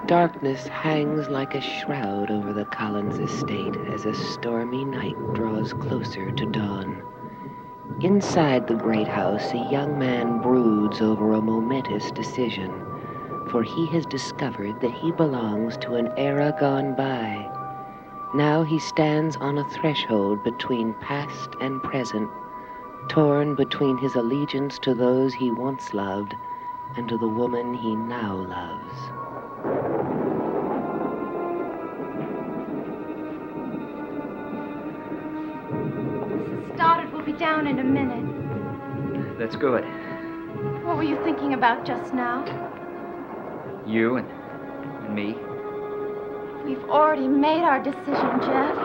Darkness hangs like a shroud over the Collins estate as a stormy night draws closer to dawn. Inside the great house, a young man broods over a momentous decision, for he has discovered that he belongs to an era gone by. Now he stands on a threshold between past and present, torn between his allegiance to those he once loved and to the woman he now loves. Mrs. Stoddard will be down in a minute. That's good. What were you thinking about just now? You and me. We've already made our decision, Jeff.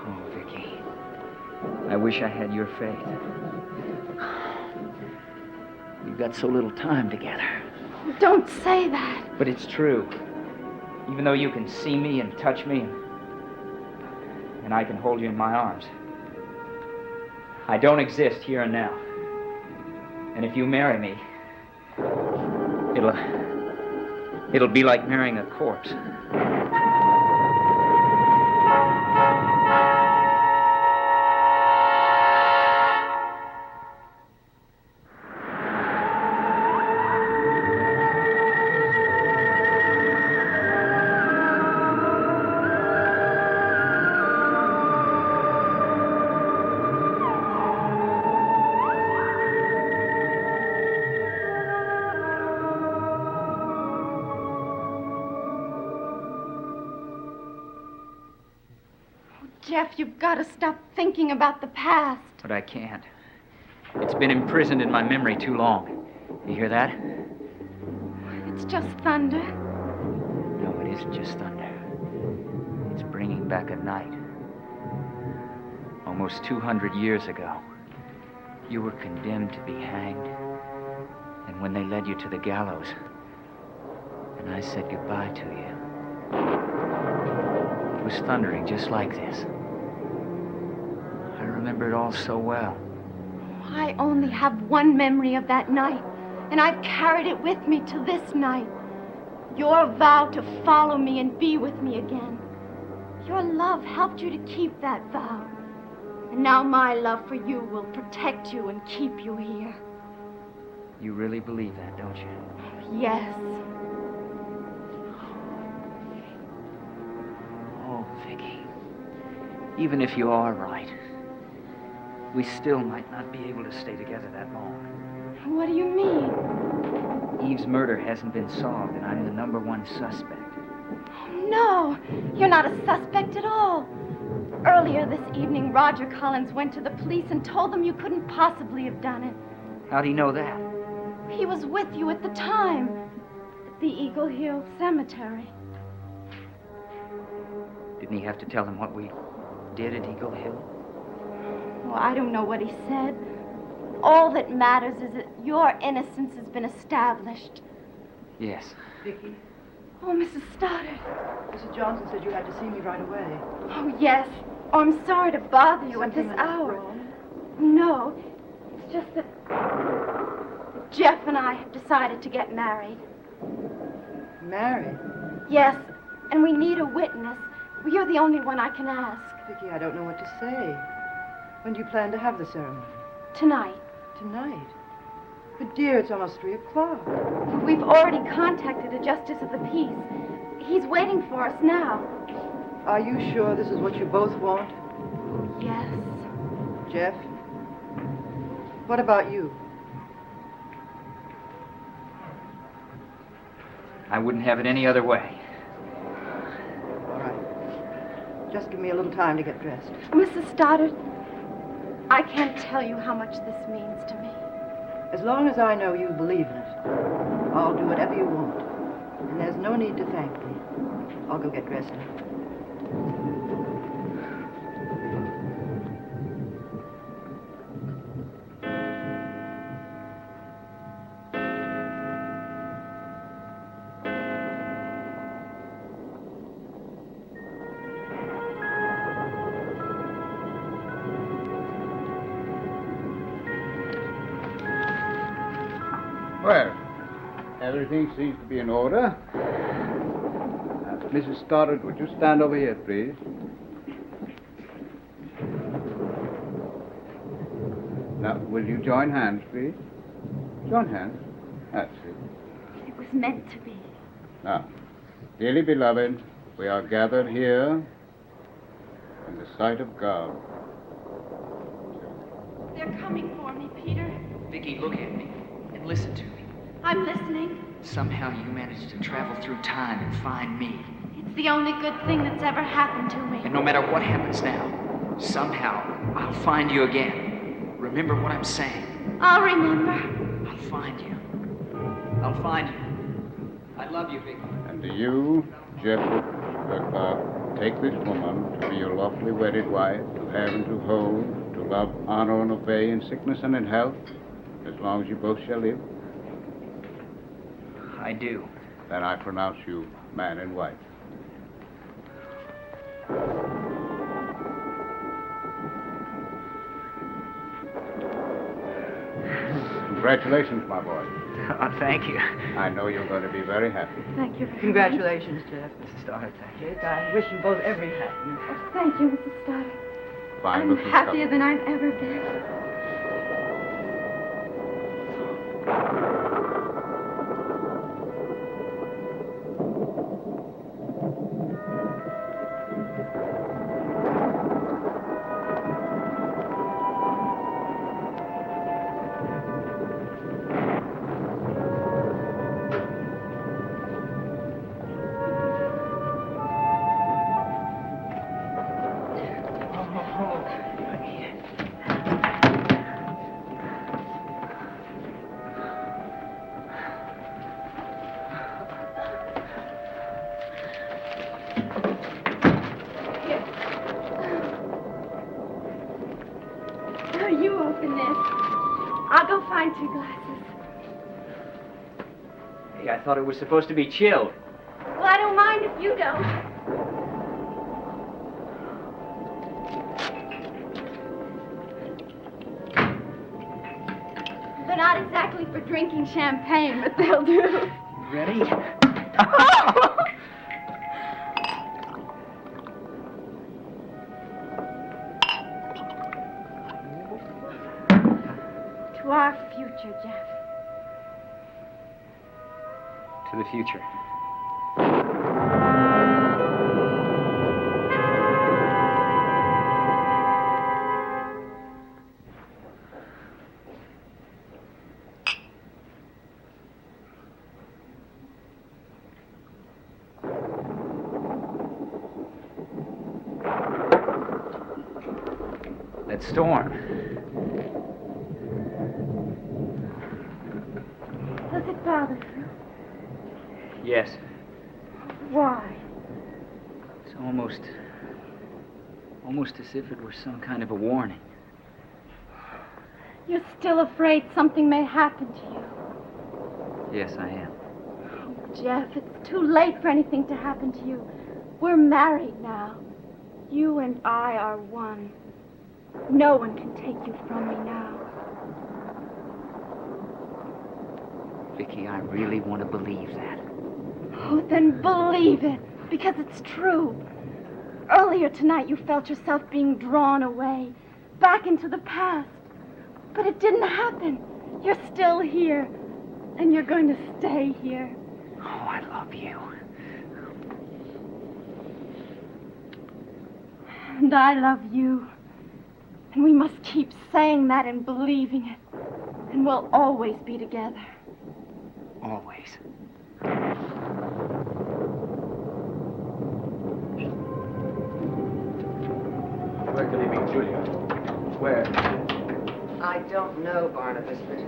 Oh, Vicky. I wish I had your faith. We've got so little time together. Don't say that. But it's true. Even though you can see me and touch me, and I can hold you in my arms, I don't exist here and now. And if you marry me, it'll be like marrying a corpse. Jeff, you've got to stop thinking about the past. But I can't. It's been imprisoned in my memory too long. You hear that? It's just thunder. No, it isn't just thunder. It's bringing back a night. Almost 200 years ago, you were condemned to be hanged. And when they led you to the gallows, and I said goodbye to you, it was thundering just like this. I remember it all so well. I only have one memory of that night, and I've carried it with me to this night. Your vow to follow me and be with me again. Your love helped you to keep that vow. And now my love for you will protect you and keep you here. You really believe that, don't you? Yes. Oh, Vicky. Even if you are right, we still might not be able to stay together that long. What do you mean? Eve's murder hasn't been solved, and I'm the #1 suspect. No, you're not a suspect at all. Earlier this evening, Roger Collins went to the police and told them you couldn't possibly have done it. How do you know that? He was with you at the time, at the Eagle Hill Cemetery. Didn't he have to tell him what we did at Eagle Hill? Oh, I don't know what he said. All that matters is that your innocence has been established. Yes. Vicky, Oh, Mrs. Stoddard. Mrs. Johnson said you had to see me right away. Oh, yes. Oh, I'm sorry to bother you at this hour. Wrong? No, it's just that Jeff and I have decided to get married. Married? Yes, and we need a witness. Well, you're the only one I can ask. Vicky, I don't know what to say. When do you plan to have the ceremony? Tonight. Tonight? But dear, it's almost 3 o'clock. We've already contacted a justice of the peace. He's waiting for us now. Are you sure this is what you both want? Yes. Jeff? What about you? I wouldn't have it any other way. All right. Just give me a little time to get dressed. Mrs. Stoddard, I can't tell you how much this means to me. As long as I know you believe in it, I'll do whatever you want. And there's no need to thank me. I'll go get dressed now. Well, Everything seems to be in order. Mrs. Stoddard, would you stand over here, please? Now, will you join hands, please? Join hands. That's it. It was meant to be. Now, dearly beloved, we are gathered here in the sight of God. They're coming for me, Peter. Vicky, look at me and listen to me. I'm listening. Somehow you managed to travel through time and find me. It's the only good thing that's ever happened to me. And no matter what happens now, somehow I'll find you again. Remember what I'm saying. I'll remember. I'll find you. I'll find you. I love you, Vicky. And do you, Jeffrey Clark, take this woman to be your lawfully wedded wife, to have and to hold, to love, honor, and obey in sickness and in health, as long as you both shall live? I do. Then I pronounce you man and wife. Congratulations, my boy. Oh, thank you. I know you're going to be very happy. Thank you. Congratulations, Jeff. Mrs. Stoddard, thank you. Jake, I wish you both every happiness. Oh, thank you, Mrs. Stoddard. Fine I'm looking happier couple. than I've ever been. No, you open this. I'll go find 2 glasses. Hey, I thought it was supposed to be chilled. Well, I don't mind if you don't. They're not exactly for drinking champagne, but they'll do. Ready? To our future, Jeff. To the future. That storm. Does it bother you? Yes. Why? It's almost as if it were some kind of a warning. You're still afraid something may happen to you. Yes, I am. Jeff, it's too late for anything to happen to you. We're married now. You and I are one. No one can take you from me now. Vicky, I really want to believe that. Oh, then believe it, because it's true. Earlier tonight, you felt yourself being drawn away, back into the past. But it didn't happen. You're still here, and you're going to stay here. Oh, I love you. And I love you. And we must keep saying that and believing it. And we'll always be together. Always. Where could he be, Julia? Where? I don't know, Barnabas, but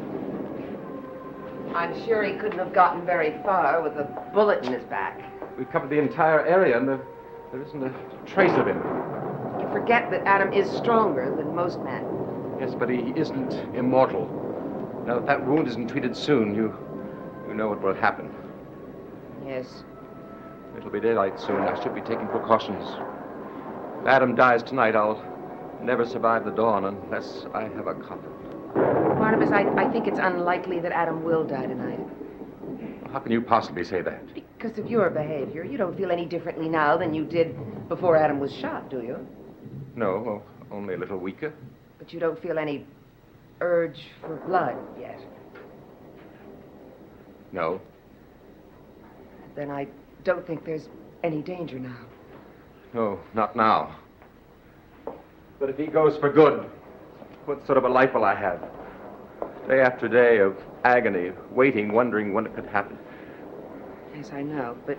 I'm sure he couldn't have gotten very far with a bullet in his back. We've covered the entire area, and there isn't a trace of him. You forget that Adam is stronger than most men. Yes, but he isn't immortal. Now, if that wound isn't treated soon, you know what will happen. Yes. It'll be daylight soon. I should be taking precautions. If Adam dies tonight, I'll never survive the dawn unless I have a coffin. Barnabas, I think it's unlikely that Adam will die tonight. How can you possibly say that? Because of your behavior. You don't feel any differently now than you did before Adam was shot, do you? No, well, only a little weaker. But you don't feel any urge for blood yet. No. Then I don't think there's any danger now. No, not now. But if he goes for good, what sort of a life will I have? Day after day of agony, waiting, wondering when it could happen. Yes, I know, but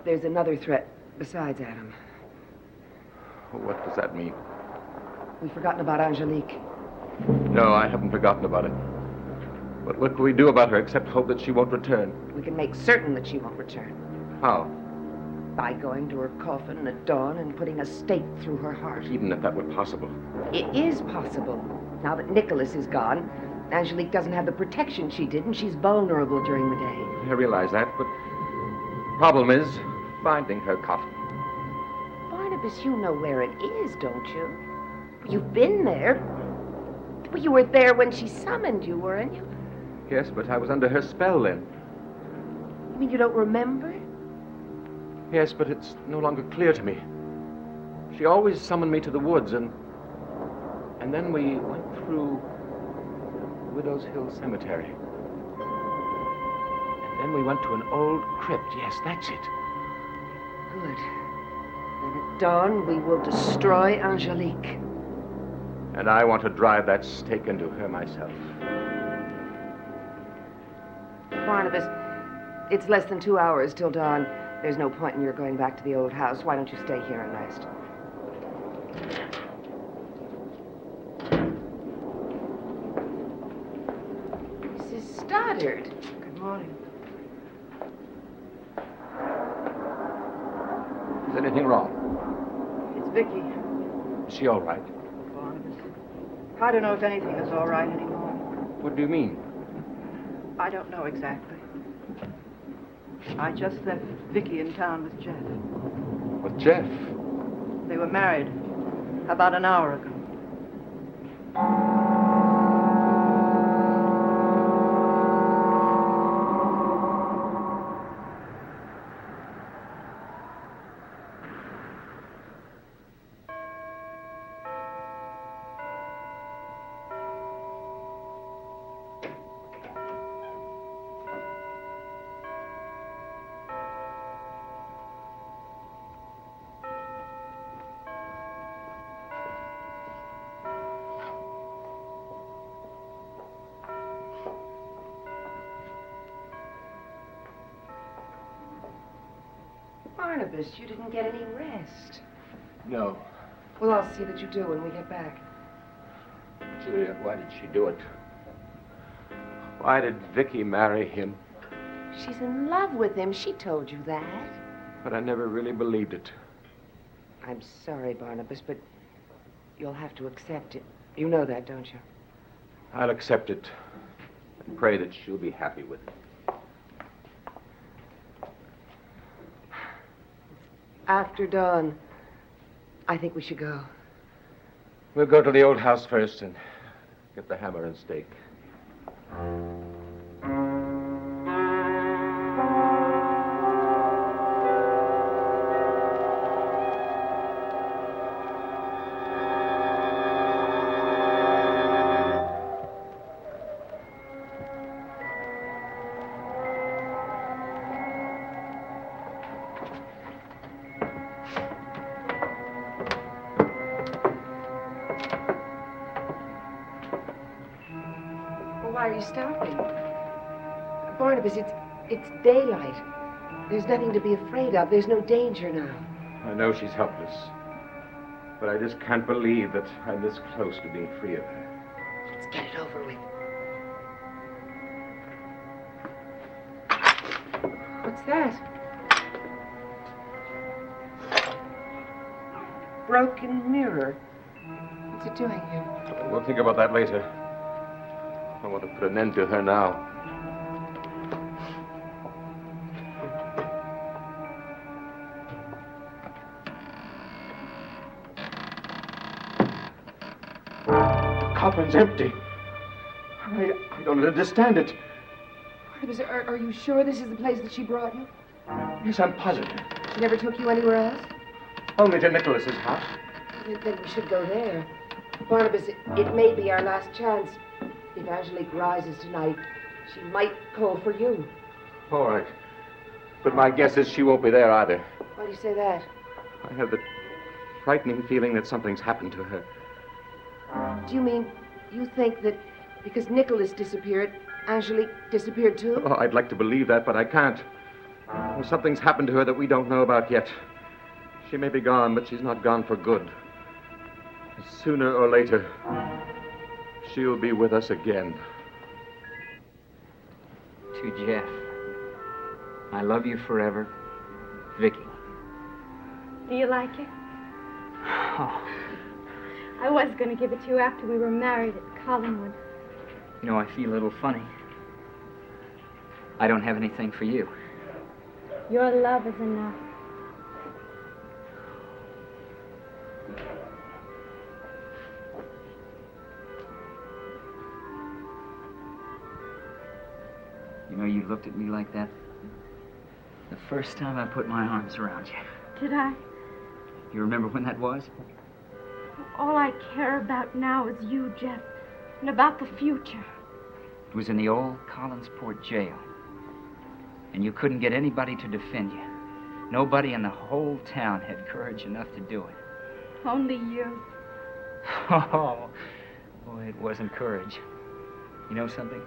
there's another threat besides Adam. What does that mean? We've forgotten about Angelique. No, I haven't forgotten about it. But what can we do about her except hope that she won't return? We can make certain that she won't return. How? By going to her coffin at dawn and putting a stake through her heart. Even if that were possible. It is possible. Now that Nicholas is gone, Angelique doesn't have the protection she did, and she's vulnerable during the day. I realize that, but problem is finding her coffin. Barnabas, you know where it is, don't you? You've been there. Well, you were there when she summoned you, weren't you? Yes, but I was under her spell then. You mean you don't remember? Yes, but it's no longer clear to me. She always summoned me to the woods, and then we went through Widow's Hill Cemetery. And then we went to an old crypt. Yes, that's it. Good. Then at dawn, we will destroy Angelique. And I want to drive that stake into her myself. Barnabas, it's less than 2 hours till dawn. There's no point in your going back to the old house. Why don't you stay here and rest? Mrs. Stoddard. Good morning. Is anything wrong? It's Vicky. Is she all right? Barnabas. I don't know if anything is all right anymore. What do you mean? I don't know exactly. I just left Vicky in town with Jeff. With Jeff? They were married about an hour ago. Barnabas, you didn't get any rest. No. Well, I'll see that you do when we get back. Julia, why did she do it? Why did Vicky marry him? She's in love with him. She told you that. But I never really believed it. I'm sorry, Barnabas, but you'll have to accept it. You know that, don't you? I'll accept it and pray that she'll be happy with it. After dawn, I think we should go. We'll go to the old house first and get the hammer and stake. Why are you stopping? Barnabas, it's daylight. There's nothing to be afraid of. There's no danger now. I know she's helpless, but I just can't believe that I'm this close to being free of her. Let's get it over with. What's that? Broken mirror. What's it doing here? We'll think about that later. I want to put an end to her now. The coffin's empty. I don't understand it. Are you sure this is the place that she brought you? Yes, I'm positive. She never took you anywhere else? Only to Nicholas's house. Then we should go there. Barnabas, it may be our last chance. If Angelique rises tonight, she might call for you. All right. But my guess is she won't be there either. Why do you say that? I have the frightening feeling that something's happened to her. Do you mean you think that because Nicholas disappeared, Angelique disappeared too? Oh, I'd like to believe that, but I can't. Well, something's happened to her that we don't know about yet. She may be gone, but she's not gone for good. Sooner or later, she'll be with us again. To Jeff, I love you forever, Vicky. Do you like it? Oh, I was going to give it to you after we were married at Collinwood. you know, I feel a little funny. I don't have anything for you. Your love is enough. You know, you looked at me like that the first time I put my arms around you. Did I? You remember when that was? All I care about now is you, Jeff, and about the future. It was in the old Collinsport jail. And you couldn't get anybody to defend you. Nobody in the whole town had courage enough to do it. Only you. Oh, boy, it wasn't courage. You know something?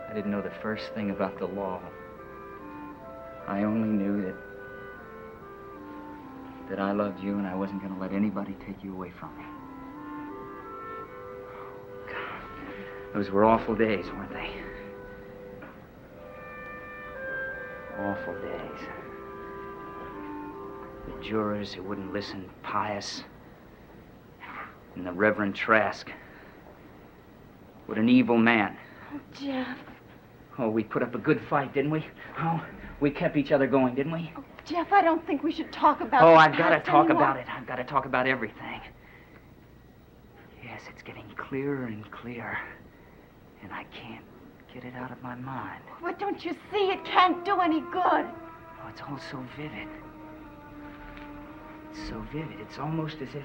I didn't know the first thing about the law. I only knew that I loved you and I wasn't going to let anybody take you away from me. God, those were awful days, weren't they? Awful days. The jurors who wouldn't listen, Pius, and the Reverend Trask. What an evil man. Oh, Jeff. Oh, we put up a good fight, didn't we? Oh, we kept each other going, didn't we? Oh, Jeff, I don't think we should talk about Oh, the I've got to past talk anymore. about it. I've got to talk about everything. Yes, it's getting clearer and clearer. And I can't get it out of my mind. But don't you see, it can't do any good. Oh, it's all so vivid. It's so vivid. It's almost as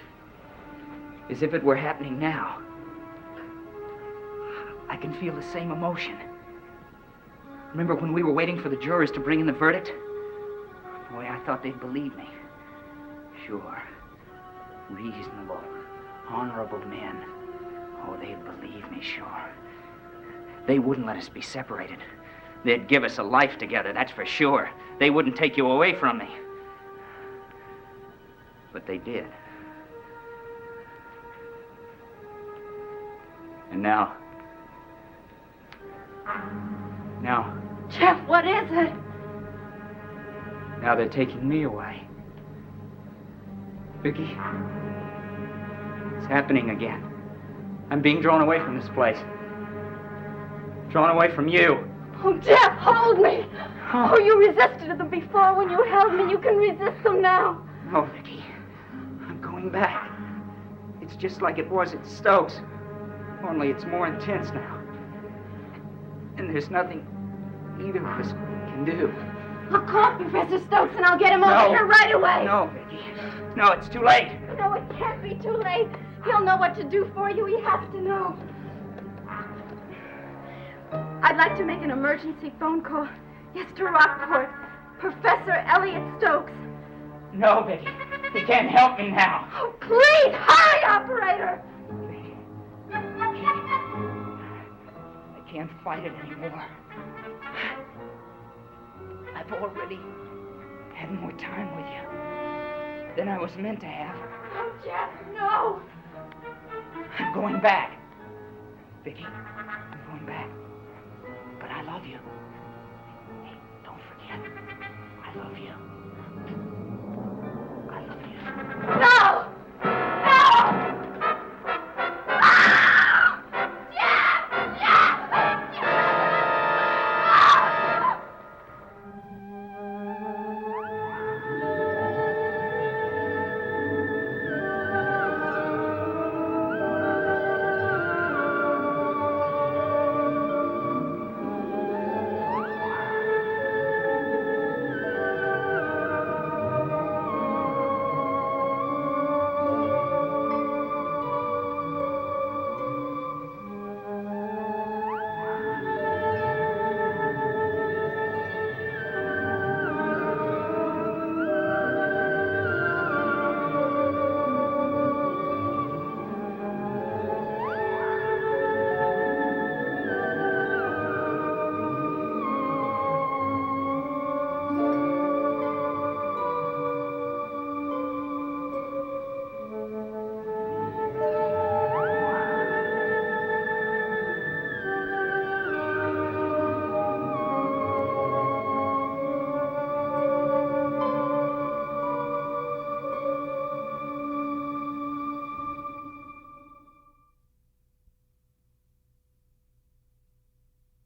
if it were happening now. I can feel the same emotion. Remember when we were waiting for the jurors to bring in the verdict? Boy, I thought they'd believe me. Sure. Reasonable, honorable men. Oh, they'd believe me, sure. They wouldn't let us be separated. They'd give us a life together, that's for sure. They wouldn't take you away from me. But they did. And now... Jeff, what is it? Now they're taking me away. Vicky, it's happening again. I'm being drawn away from this place. Drawn away from you. Oh, Jeff, hold me. Oh, you resisted them before when you held me. You can resist them now. No, Vicky. I'm going back. It's just like it was at Stokes. Only it's more intense now. And there's nothing either of us can do. I'll call Professor Stokes and I'll get him over here right away. No, Vicky. No, it's too late. No, it can't be too late. He'll know what to do for you. He has to know. I'd like to make an emergency phone call. Yes, to Rockport. Professor Elliot Stokes. No, Vicky. You can't help me now. Oh, please, hurry, operator. I can't fight it anymore. I've already had more time with you than I was meant to have. Oh, Jeff, no. I'm going back. Vicky, I'm going back. But I love you. Hey, don't forget, I love you.